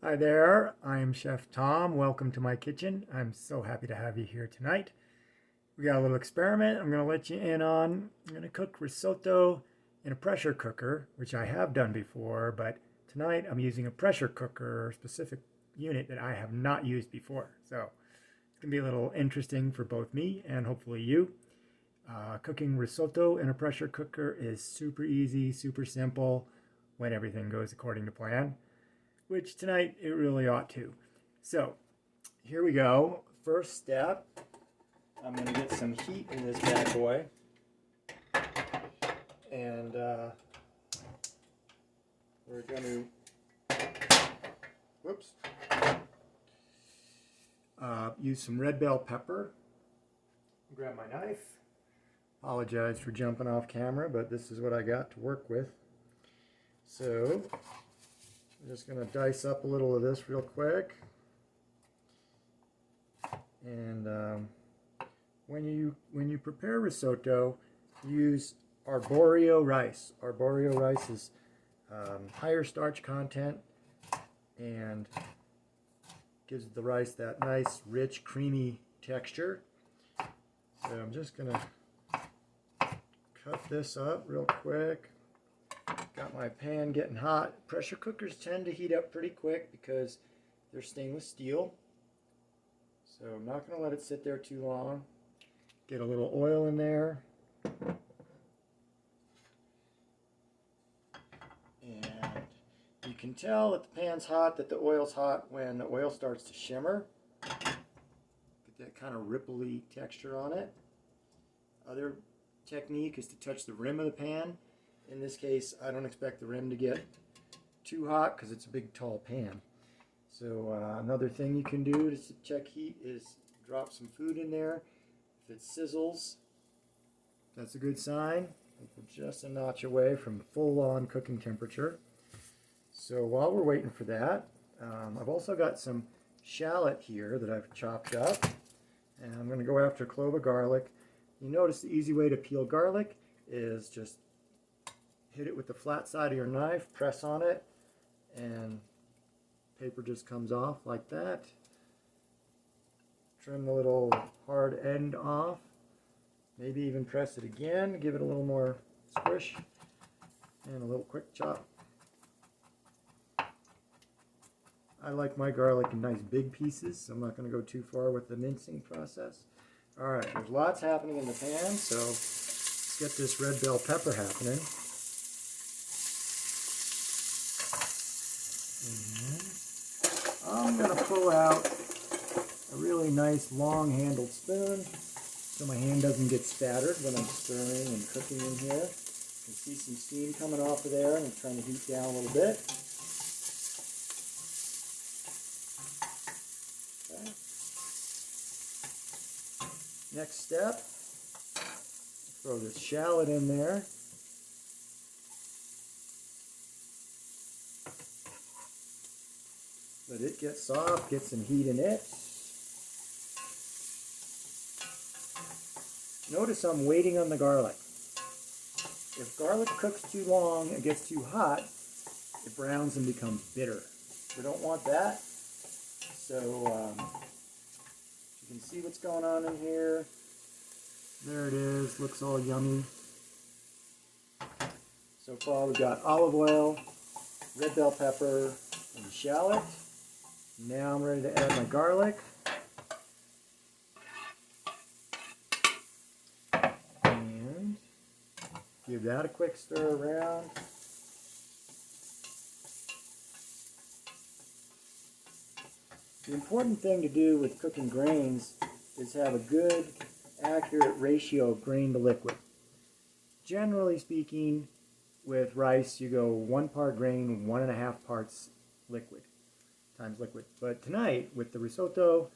Hi there, I'm Chef Tom. Welcome to my kitchen. I'm so happy to have you here tonight. We got a little experiment I'm going to let you in on. I'm going to cook risotto in a pressure cooker, which I have done before, but tonight I'm using a pressure cooker, specific unit that I have not used before. So it's going to be a little interesting for both me and hopefully you. Cooking risotto in a pressure cooker is super easy, super simple when everything goes according to plan, which tonight it really ought to. So here we go. First step, I'm going to get some heat in this bad boy. And we're going to, use some red bell pepper. Grab my knife. Apologize for jumping off camera, but this is what I got to work with. So I'm just going to dice up a little of this real quick. And when you prepare risotto, use arborio rice. Arborio rice is higher starch content and gives the rice that nice, rich, creamy texture. So I'm just going to cut this up real quick. Got my pan getting hot. Pressure cookers tend to heat up pretty quick because they're stainless steel. So I'm not going to let it sit there too long. Get a little oil in there. And you can tell that the pan's hot, that the oil's hot when the oil starts to shimmer. Get that kind of ripply texture on it. Other technique is to touch the rim of the pan. In this case, I don't expect the rim to get too hot because it's a big, tall pan. So another thing you can do to check heat is drop some food in there. If it sizzles, that's a good sign. We're just a notch away from full-on cooking temperature. So while we're waiting for that, I've also got some shallot here that I've chopped up. And I'm going to go after a clove of garlic. You notice the easy way to peel garlic is just hit it with the flat side of your knife, press on it, and paper just comes off like that. Trim the little hard end off. Maybe even press it again, give it a little more squish, and a little quick chop. I like my garlic in nice big pieces, so I'm not going to go too far with the mincing process. Alright, there's lots happening in the pan, so let's get this red bell pepper happening. I'm going to pull out a really nice long-handled spoon so my hand doesn't get spattered when I'm stirring and cooking in here. You can see some steam coming off of there, and it's trying to heat down a little bit. Okay. Next step, throw this shallot in there. Let it get soft, get some heat in it. Notice I'm waiting on the garlic. If garlic cooks too long and gets too hot, it browns and becomes bitter. We don't want that. So you can see what's going on in here. There it is, looks all yummy. So far we've got olive oil, red bell pepper, and shallot. Now I'm ready to add my garlic. And give that a quick stir around. The important thing to do with cooking grains is have a good, accurate ratio of grain to liquid. Generally speaking, with rice, you go 1 part grain, 1.5 parts liquid. Times liquid. But tonight, with the risotto,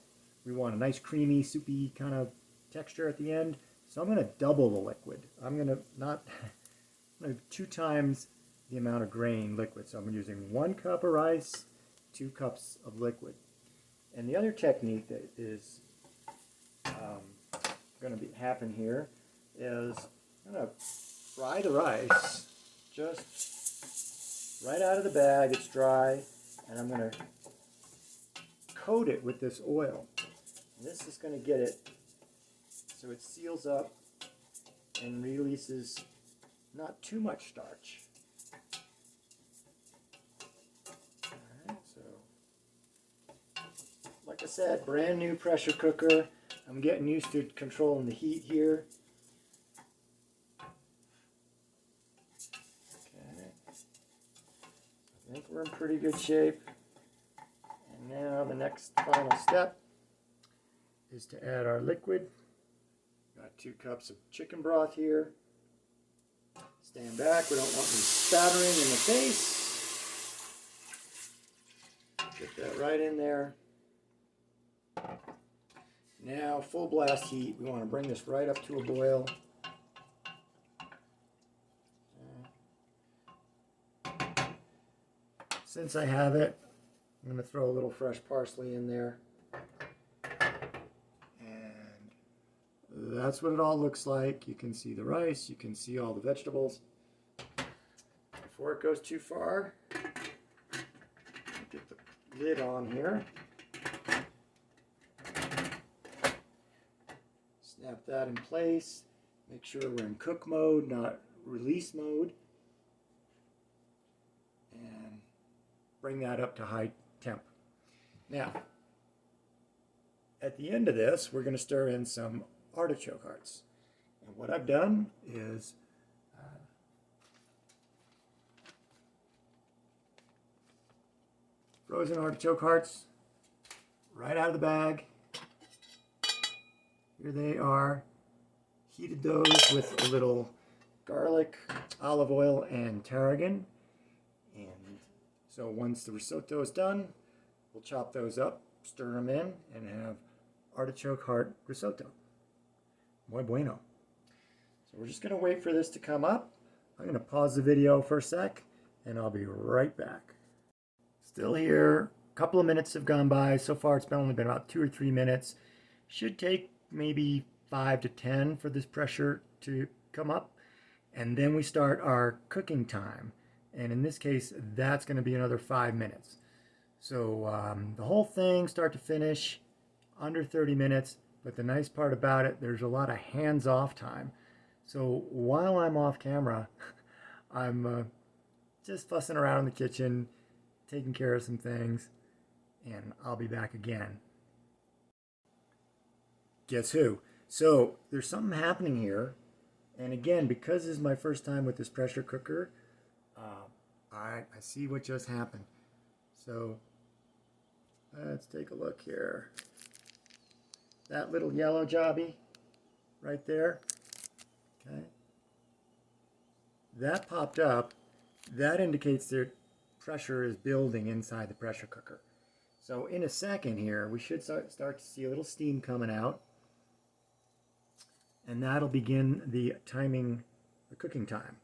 we want a nice creamy, soupy kind of texture at the end. So I'm going to double the liquid. I'm going to 2 times the amount of grain liquid. So I'm using 1 cup of rice, 2 cups of liquid. And the other technique that is going to happen here is I'm going to fry the rice just right out of the bag. It's dry, and I'm going to coat it with this oil. And this is going to get it so it seals up and releases not too much starch. Alright, so like I said, brand new pressure cooker. I'm getting used to controlling the heat here. Okay, I think we're in pretty good shape. And now the next final step is to add our liquid. Got 2 cups of chicken broth here. Stand back, we don't want any spattering in the face. Get that right in there. Now, full blast heat. We want to bring this right up to a boil. Since I have it, I'm going to throw a little fresh parsley in there. And that's what it all looks like. You can see the rice, you can see all the vegetables. Before it goes too far, get the lid on here. Snap that in place. Make sure we're in cook mode, not release mode. And bring that up to high temp. Now, at the end of this, we're going to stir in some artichoke hearts. And what I've done is frozen artichoke hearts right out of the bag. Here they are. Heated those with a little garlic, olive oil, and tarragon. And so once the risotto is done, we'll chop those up, stir them in, and have artichoke heart risotto. Muy bueno. So we're just going to wait for this to come up. I'm going to pause the video for a sec, and I'll be right back. Still here. A couple of minutes have gone by. So far it's only been about 2 or 3 minutes. Should take maybe 5 to 10 for this pressure to come up. And then we start our cooking time. And in this case, that's going to be another 5 minutes. So the whole thing, start to finish, under 30 minutes. But the nice part about it, there's a lot of hands-off time. So while I'm off camera, I'm just fussing around in the kitchen, taking care of some things, and I'll be back again. Guess who? So there's something happening here. And again, because this is my first time with this pressure cooker, I see what just happened. So let's take a look here. That little yellow jobby right there, okay, that popped up. That indicates that pressure is building inside the pressure cooker. So in a second here, we should start to see a little steam coming out. And that'll begin the timing, the cooking time.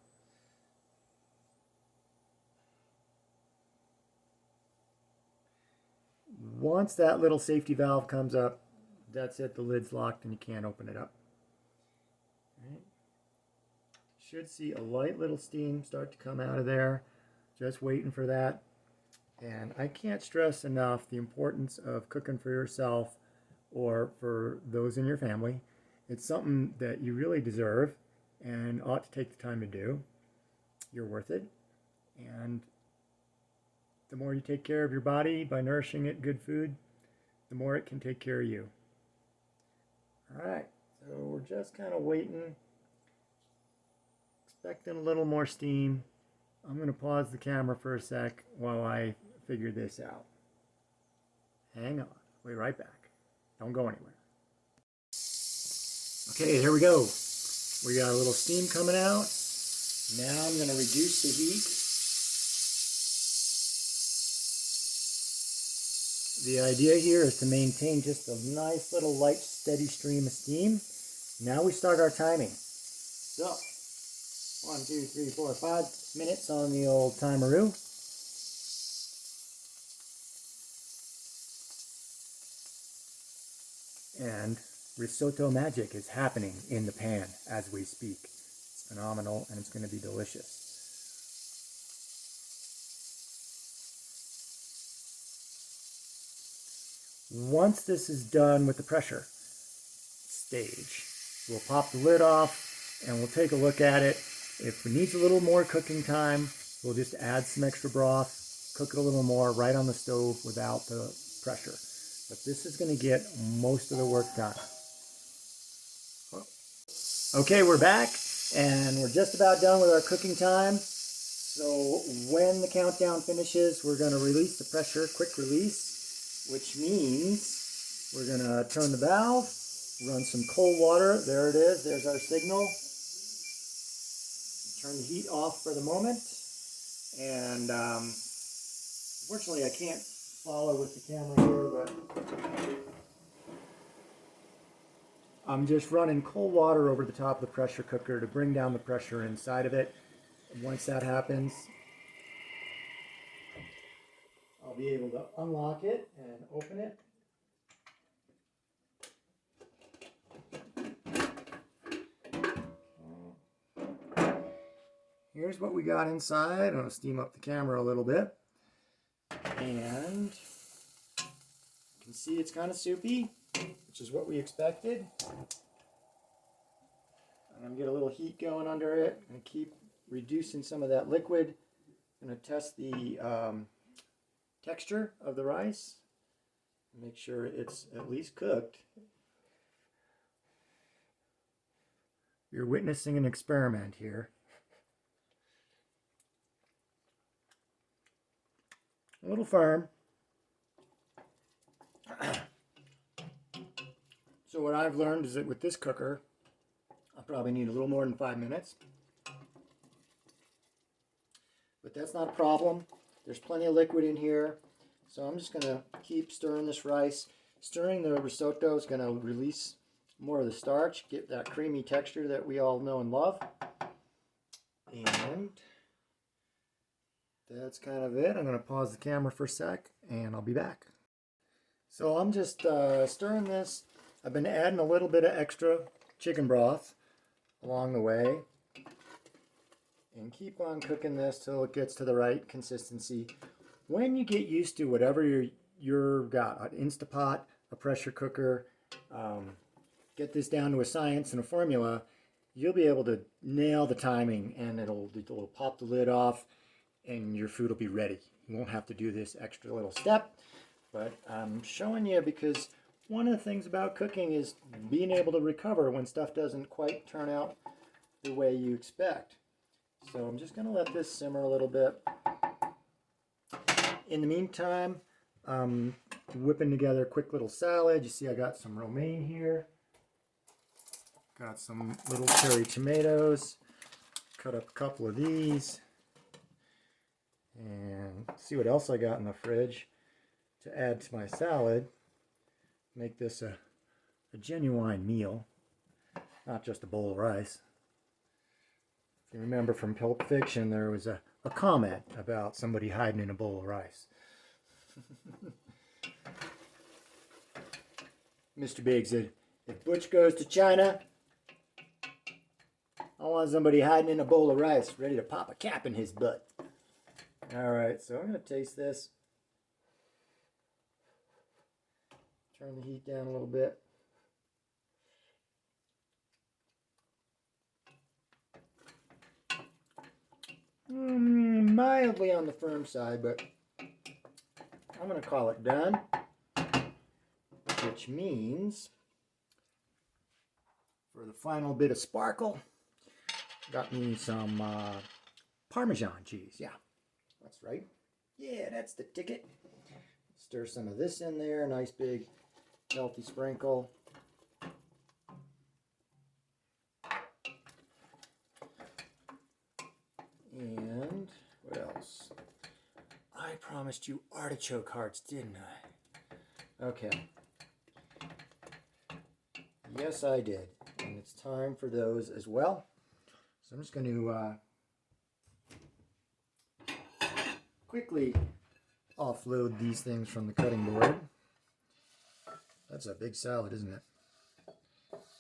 Once that little safety valve comes up, that's it, the lid's locked and you can't open it up. Right. Should see a light little steam start to come out of there. Just waiting for that. And I can't stress enough the importance of cooking for yourself or for those in your family. It's something that you really deserve and ought to take the time to do. You're worth it. And the more you take care of your body by nourishing it good food, the more it can take care of you. All right, so we're just kind of waiting, expecting a little more steam. I'm going to pause the camera for a sec while I figure this out. Hang on, we'll be right back. Don't go anywhere. Okay, here we go. We got a little steam coming out. Now I'm going to reduce the heat. The idea here is to maintain just a nice little light, steady stream of steam. Now we start our timing. So, 1, 2, 3, 4, 5 minutes on the old timeroo. And risotto magic is happening in the pan as we speak. It's phenomenal and it's going to be delicious. Once this is done with the pressure stage, we'll pop the lid off and we'll take a look at it. If it needs a little more cooking time, we'll just add some extra broth, cook it a little more right on the stove without the pressure. But this is going to get most of the work done. Okay, we're back and we're just about done with our cooking time. So when the countdown finishes, we're going to release the pressure, quick release, which means we're going to turn the valve, run some cold water. There it is. There's our signal. Turn the heat off for the moment. And unfortunately, I can't follow with the camera here, but I'm just running cold water over the top of the pressure cooker to bring down the pressure inside of it. And once that happens, I'll be able to unlock it and open it. Here's what we got inside. I'm going to steam up the camera a little bit. And you can see it's kind of soupy, which is what we expected. I'm going to get a little heat going under it and keep reducing some of that liquid. I'm going to test the texture of the rice. Make sure it's at least cooked. You're witnessing an experiment here. A little firm. So what I've learned is that with this cooker, I'll probably need a little more than 5 minutes. But that's not a problem. There's plenty of liquid in here. So I'm just going to keep stirring this rice. Stirring the risotto is going to release more of the starch, get that creamy texture that we all know and love. And that's kind of it. I'm going to pause the camera for a sec and I'll be back. So I'm just stirring this. I've been adding a little bit of extra chicken broth along the way. And keep on cooking this till it gets to the right consistency. When you get used to whatever you're got, an Instapot, a pressure cooker, get this down to a science and a formula, you'll be able to nail the timing and it'll pop the lid off and your food will be ready. You won't have to do this extra little step, but I'm showing you because one of the things about cooking is being able to recover when stuff doesn't quite turn out the way you expect. So I'm just going to let this simmer a little bit. In the meantime, I'm whipping together a quick little salad. You see I got some romaine here. Got some little cherry tomatoes. Cut up a couple of these. And see what else I got in the fridge to add to my salad. Make this a genuine meal, not just a bowl of rice. If you remember from Pulp Fiction, there was a comment about somebody hiding in a bowl of rice. Mr. Big said, if Butch goes to China, I want somebody hiding in a bowl of rice, ready to pop a cap in his butt. Alright, so I'm going to taste this. Turn the heat down a little bit. Mildly on the firm side, but I'm going to call it done. Which means, for the final bit of sparkle, got me some Parmesan cheese. Yeah, that's right. Yeah, that's the ticket. Stir some of this in there. Nice big healthy sprinkle. And what else? I promised you artichoke hearts, didn't I? Okay. Yes, I did. And it's time for those as well. So I'm just going to quickly offload these things from the cutting board. That's a big salad, isn't it?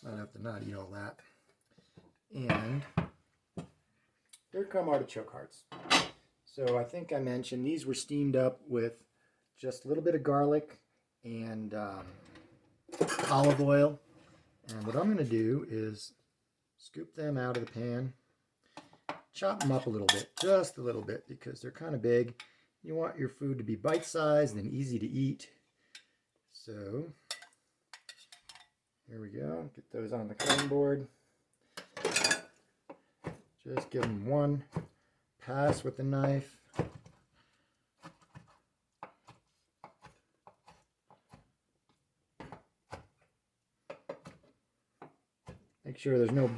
Might have to not eat all that. And here come artichoke hearts. So I think I mentioned these were steamed up with just a little bit of garlic and olive oil. And what I'm going to do is scoop them out of the pan, chop them up a little bit, just a little bit, because they're kind of big. You want your food to be bite-sized and easy to eat. So here we go. Get those on the cutting board. Just give them one pass with the knife. Make sure there's no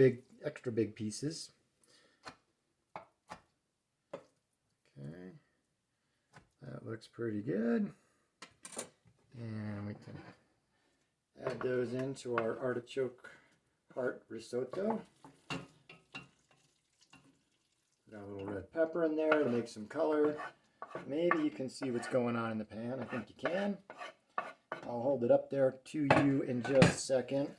extra big pieces. Okay, that looks pretty good. And we can add those into our artichoke heart risotto. Got a little red pepper in there to make some color. Maybe you can see what's going on in the pan. I think you can. I'll hold it up there to you in just a second.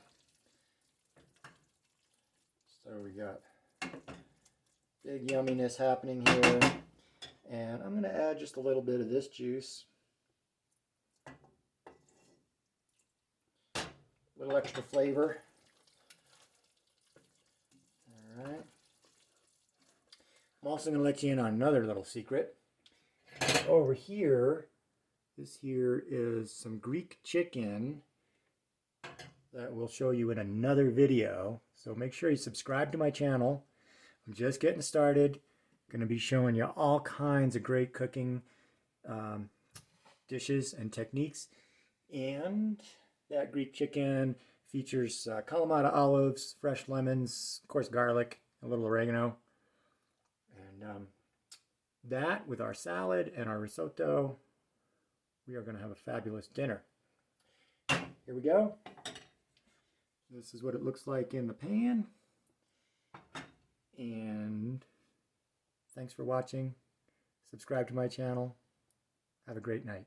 So we got big yumminess happening here. And I'm going to add just a little bit of this juice. A little extra flavor. All right. I'm also going to let you in on another little secret. Over here, this here is some Greek chicken that we'll show you in another video. So make sure you subscribe to my channel. I'm just getting started. Going to be showing you all kinds of great cooking dishes and techniques. And that Greek chicken features Kalamata olives, fresh lemons, of course garlic, a little oregano. And that with our salad and our risotto, we are going to have a fabulous dinner. Here we go. This is what it looks like in the pan. And thanks for watching. Subscribe to my channel. Have a great night.